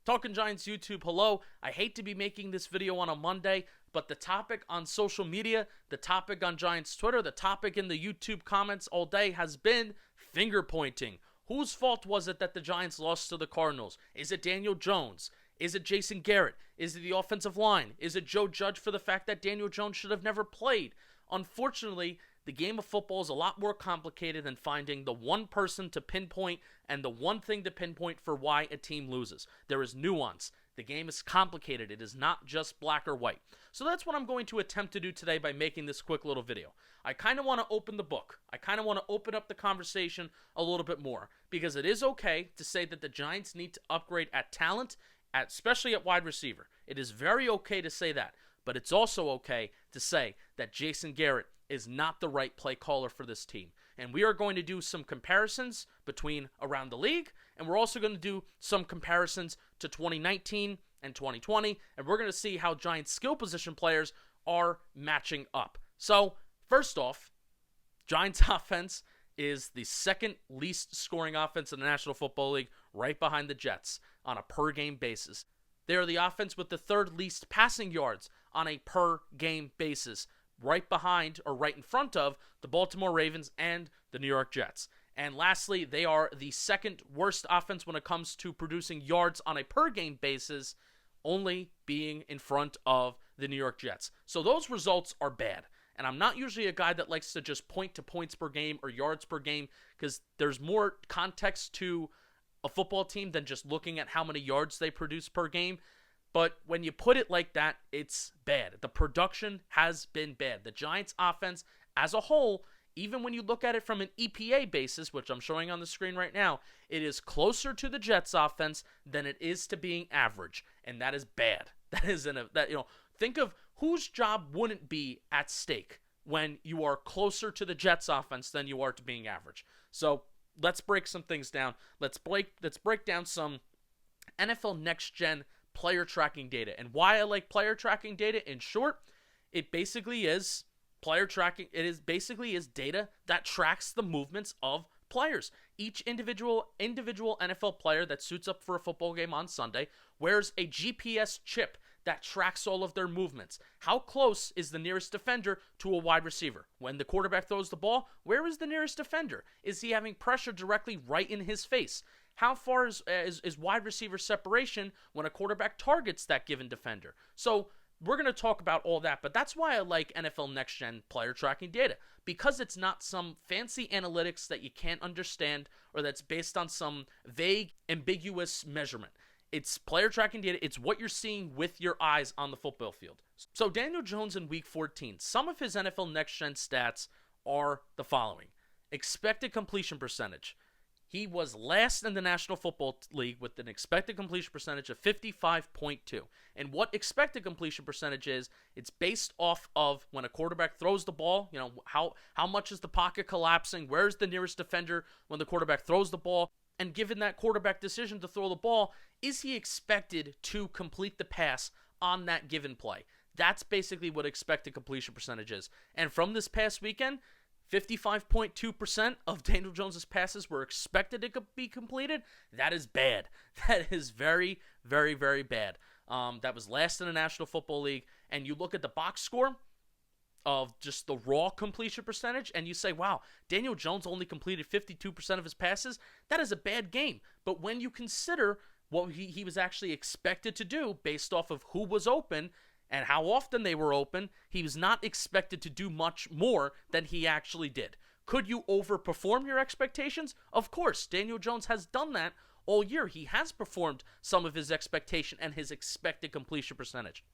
Talking Giants YouTube, hello. I hate to be making this video on a Monday, but the topic on social media, the topic on Giants Twitter, the topic in the YouTube comments all day has been finger pointing. Whose fault was it that the Giants lost to the Cardinals? Is it Daniel Jones? Is it Jason Garrett? Is it the offensive line? Is it Joe Judge for the fact that Daniel Jones should have never played? Unfortunately, the game of football is a lot more complicated than finding the one person to pinpoint and the one thing to pinpoint for why a team loses. There is nuance. The game is complicated. It is not just black or white. So that's what I'm going to attempt to do today by making this quick little video. I kind of want to open the book. I kind of want to open up the conversation a little bit more because it is okay to say that the Giants need to upgrade at talent, especially at wide receiver. It is very okay to say that, but it's also okay to say that Jason Garrett is not the right play caller for this team. And we are going to do some comparisons between around the league, and we're also going to do some comparisons to 2019 and 2020, and we're going to see how Giants skill position players are matching up. So, first off, Giants offense is the second least scoring offense in the National Football League, right behind the Jets on a per-game basis. They are the offense with the third least passing yards on a per-game basis, right behind or right in front of the Baltimore Ravens and the New York Jets. And lastly, they are the second worst offense when it comes to producing yards on a per-game basis, only being in front of the New York Jets. So those results are bad. And I'm not usually a guy that likes to just point to points per game or yards per game because there's more context to a football team than just looking at how many yards they produce per game. But when you put it like that, it's bad. The production has been bad. The Giants offense as a whole, even when you look at it from an EPA basis, which I'm showing on the screen right now, it is closer to the Jets offense than it is to being average. And that is bad. Think of whose job wouldn't be at stake when you are closer to the Jets offense than you are to being average. So let's break some things down. Let's break down some NFL Next Gen player tracking data. And why I like player tracking data, in short, it basically is player tracking. It is basically data that tracks the movements of players. Each individual NFL player that suits up for a football game on Sunday wears a GPS chip that tracks all of their movements. How close is the nearest defender to a wide receiver? When the quarterback throws the ball, where is the nearest defender? Is he having pressure directly right in his face? How far is wide receiver separation when a quarterback targets that given defender? So we're going to talk about all that, but that's why I like NFL Next Gen player tracking data, because it's not some fancy analytics that you can't understand or that's based on some vague, ambiguous measurement. It's player tracking data. It's what you're seeing with your eyes on the football field. So Daniel Jones in Week 14, some of his NFL Next Gen stats are the following. Expected completion percentage. He was last in the National Football League with an expected completion percentage of 55.2. And what expected completion percentage is, it's based off of when a quarterback throws the ball, how much is the pocket collapsing, where's the nearest defender when the quarterback throws the ball, and given that quarterback decision to throw the ball, is he expected to complete the pass on that given play? That's basically what expected completion percentage is. And from this past weekend, 55.2% of Daniel Jones' passes were expected to be completed. That is bad. That is very, very, very bad. That was last in the National Football League. And you look at the box score of just the raw completion percentage, and you say, wow, Daniel Jones only completed 52% of his passes. That is a bad game. But when you consider what he was actually expected to do based off of who was open and how often they were open, he was not expected to do much more than he actually did. Could you overperform your expectations? Of course, Daniel Jones has done that all year. He has performed some of his expectation and his expected completion percentage.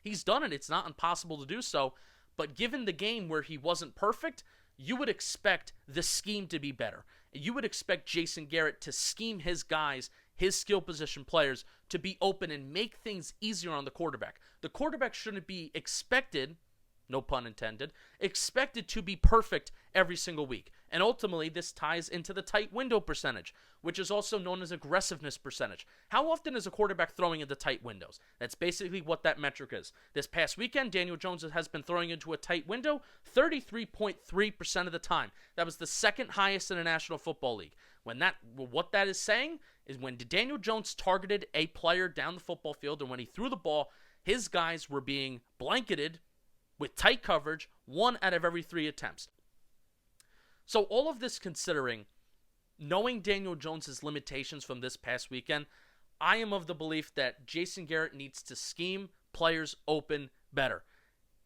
He's done it. It's not impossible to do so. But given the game where he wasn't perfect, you would expect the scheme to be better. You would expect Jason Garrett to scheme his guys, his skill position players, to be open and make things easier on the quarterback. The quarterback shouldn't be expected no pun intended, expected to be perfect every single week. And ultimately, this ties into the tight window percentage, which is also known as aggressiveness percentage. How often is a quarterback throwing into tight windows? That's basically what that metric is. This past weekend, Daniel Jones has been throwing into a tight window 33.3% of the time. That was the second highest in the National Football League. What that is saying is when Daniel Jones targeted a player down the football field and when he threw the ball, his guys were being blanketed with tight coverage 1 out of every 3 attempts. So all of this considering, knowing Daniel Jones' limitations from this past weekend, I am of the belief that Jason Garrett needs to scheme players open better.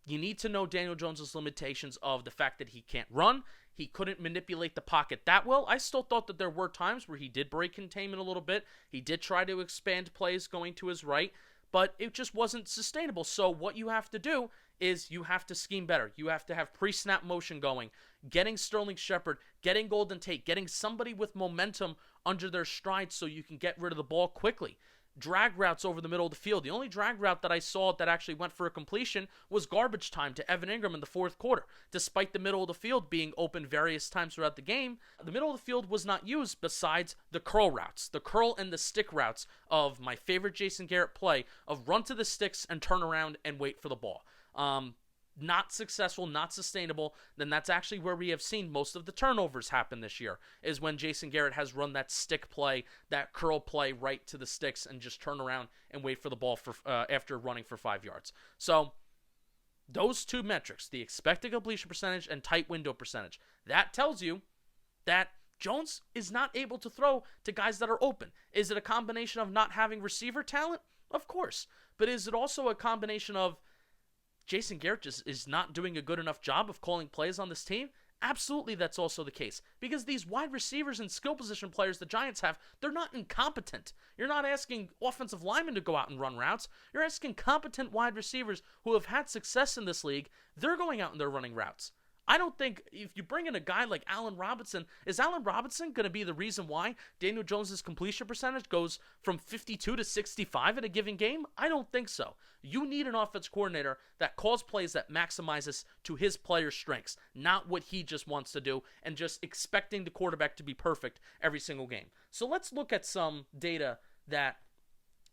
You need to know Daniel Jones' limitations of the fact that he can't run. He couldn't manipulate the pocket that well. I still thought that there were times where he did break containment a little bit. He did try to expand plays going to his right, but it just wasn't sustainable. So what you have to do is you have to scheme better. You have to have pre-snap motion going, getting Sterling Shepard, getting Golden Tate, getting somebody with momentum under their stride so you can get rid of the ball quickly. Drag routes over the middle of the field. The only drag route that I saw that actually went for a completion was garbage time to Evan Ingram in the fourth quarter. Despite the middle of the field being open various times throughout the game, the middle of the field was not used besides the curl routes, the curl and the stick routes of my favorite Jason Garrett play of run to the sticks and turn around and wait for the ball. Not successful, not sustainable, then that's actually where we have seen most of the turnovers happen this year, is when Jason Garrett has run that stick play, that curl play right to the sticks and just turn around and wait for the ball for after running for 5 yards. So those two metrics, the expected completion percentage and tight window percentage, that tells you that Jones is not able to throw to guys that are open. Is it a combination of not having receiver talent? Of course. But is it also a combination of Jason Garrett just is not doing a good enough job of calling plays on this team? Absolutely, that's also the case. Because these wide receivers and skill position players the Giants have, they're not incompetent. You're not asking offensive linemen to go out and run routes. You're asking competent wide receivers who have had success in this league. They're going out and they're running routes. I don't think if you bring in a guy like Allen Robinson, is Allen Robinson going to be the reason why Daniel Jones' completion percentage goes from 52 to 65 in a given game? I don't think so. You need an offense coordinator that calls plays that maximizes to his player's strengths, not what he just wants to do and just expecting the quarterback to be perfect every single game. So let's look at some data that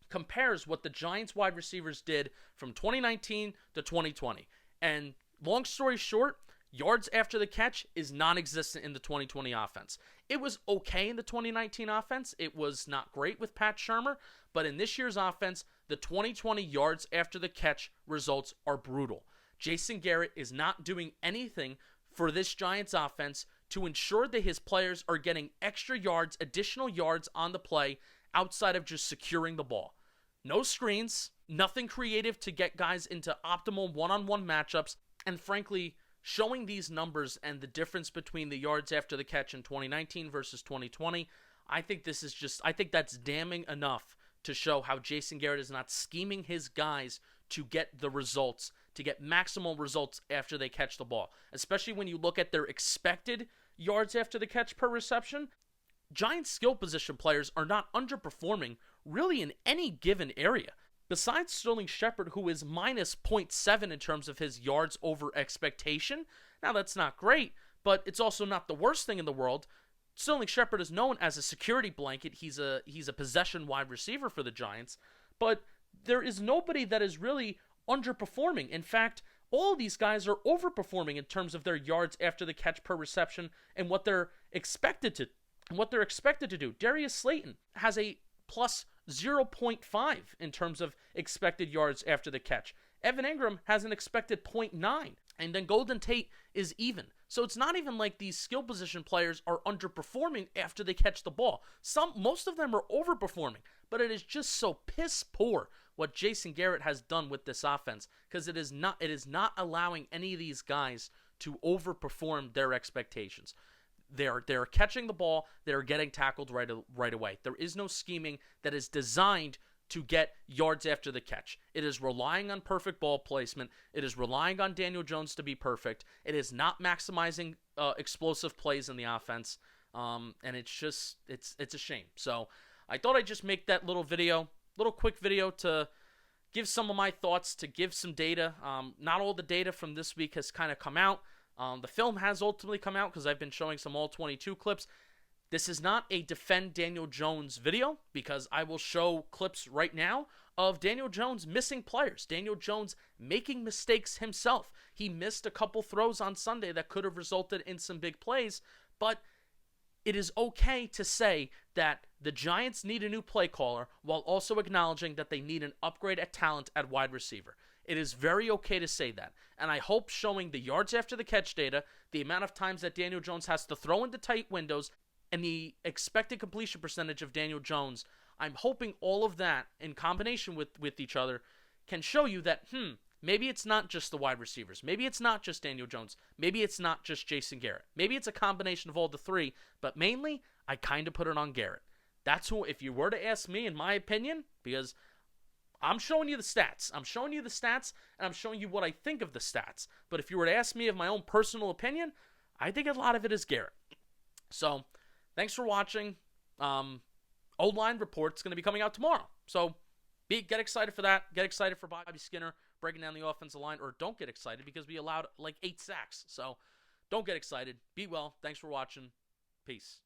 compares what the Giants wide receivers did from 2019 to 2020. And long story short, yards after the catch is non-existent in the 2020 offense. It was okay in the 2019 offense. It was not great with Pat Shurmur, but in this year's offense, the 2020 yards after the catch results are brutal. Jason Garrett is not doing anything for this Giants offense to ensure that his players are getting extra yards, additional yards on the play outside of just securing the ball. No screens, nothing creative to get guys into optimal one-on-one matchups, and frankly, showing these numbers and the difference between the yards after the catch in 2019 versus 2020, I think that's damning enough to show how Jason Garrett is not scheming his guys to get the results, to get maximal results after they catch the ball. Especially when you look at their expected yards after the catch per reception, Giants skill position players are not underperforming really in any given area. Besides Sterling Shepard, who is minus 0.7 in terms of his yards over expectation, now that's not great, but it's also not the worst thing in the world. Sterling Shepard is known as a security blanket. He's a possession wide receiver for the Giants, but there is nobody that is really underperforming. In fact, all these guys are overperforming in terms of their yards after the catch per reception and what they're expected to do. Darius Slayton has a plus 0.5 in terms of expected yards after the catch. Evan Ingram has an expected 0.9, and then Golden Tate is even. So it's not even like these skill position players are underperforming after they catch the ball. Most of them are overperforming, but it is just so piss poor what Jason Garrett has done with this offense, because it is not allowing any of these guys to overperform their expectations. They're catching the ball. They're getting tackled right away. There is no scheming that is designed to get yards after the catch. It is relying on perfect ball placement. It is relying on Daniel Jones to be perfect. It is not maximizing explosive plays in the offense. And it's a shame. So I thought I'd just make that little quick video to give some of my thoughts, to give some data. Not all the data from this week has kind of come out. The film has ultimately come out because I've been showing some all 22 clips. This is not a defend Daniel Jones video, because I will show clips right now of Daniel Jones missing players. Daniel Jones making mistakes himself. He missed a couple throws on Sunday that could have resulted in some big plays, but it is okay to say that the Giants need a new play caller while also acknowledging that they need an upgrade at talent at wide receiver. It is very okay to say that. And I hope showing the yards after the catch data, the amount of times that Daniel Jones has to throw into tight windows, and the expected completion percentage of Daniel Jones, I'm hoping all of that in combination with each other can show you that, maybe it's not just the wide receivers. Maybe it's not just Daniel Jones. Maybe it's not just Jason Garrett. Maybe it's a combination of all the three, but mainly, I kind of put it on Garrett. That's who, if you were to ask me, in my opinion, because I'm showing you the stats. I'm showing you the stats, and I'm showing you what I think of the stats. But if you were to ask me of my own personal opinion, I think a lot of it is Garrett. So, thanks for watching. O-line report's going to be coming out tomorrow. So, get excited for that. Get excited for Bobby Skinner breaking down the offensive line. Or don't get excited, because we allowed like 8 sacks. So, don't get excited. Be well. Thanks for watching. Peace.